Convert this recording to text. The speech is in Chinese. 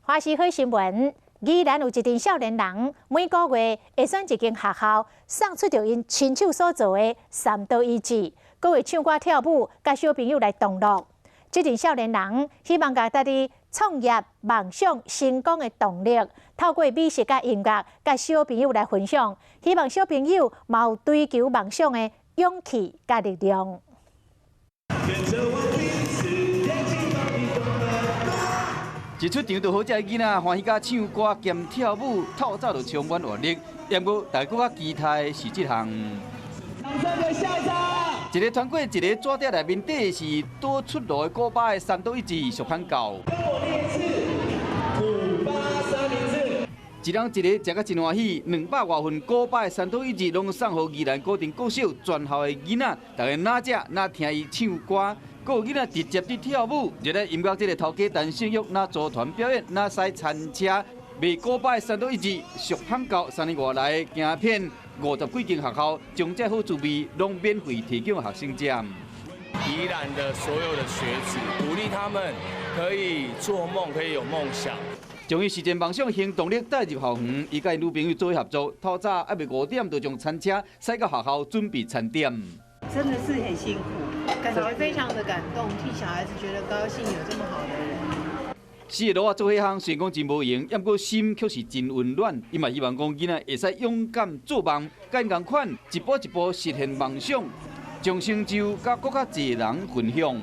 花市好新闻，宜兰有一群少年人，每个月会选一间学校，送出着因亲手所做的三道遗址，搁会唱歌跳舞，甲小朋友来同乐。这群少年人希望甲大家创业梦想成功的动力，透过美食甲音乐，甲小朋友来分享，希望小朋友嘛有追求梦想的勇气甲力量。 一出场就好，这囡仔欢喜甲唱歌兼跳舞，透早就充满活力。不过，大家较期待的是这项。一个穿过一个纸条内面底是多出炉的古巴的三岛一致石板糕。一人一个食甲真欢喜，200多份古巴的三岛一致拢送予宜兰高等国小全校的囡仔，大家哪食哪听伊唱歌。 还有囡仔直接伫跳舞，热爱音乐这个头家陈胜玉哪组团表演，哪驶餐车卖古巴的三岛一致石板糕，3年外来行遍50几间学校，将这好滋味拢免费提供学生吃。宜兰的所有的学子，鼓励他们可以做梦，可以有梦想。 将伊实践梦想行动力带入校园，伊甲因女朋友做伙合作，透早还未5点就将餐车驶到学校准备餐点。真的是很辛苦。 感觉非常的感动，替小孩子觉得高兴，有这么好的人。4个老仔做迄项，虽然讲真无用，不过心却是真温暖。伊嘛希望讲囡仔会使勇敢做梦，甲因同款一步一步实现梦想，将成就甲更较侪人分享。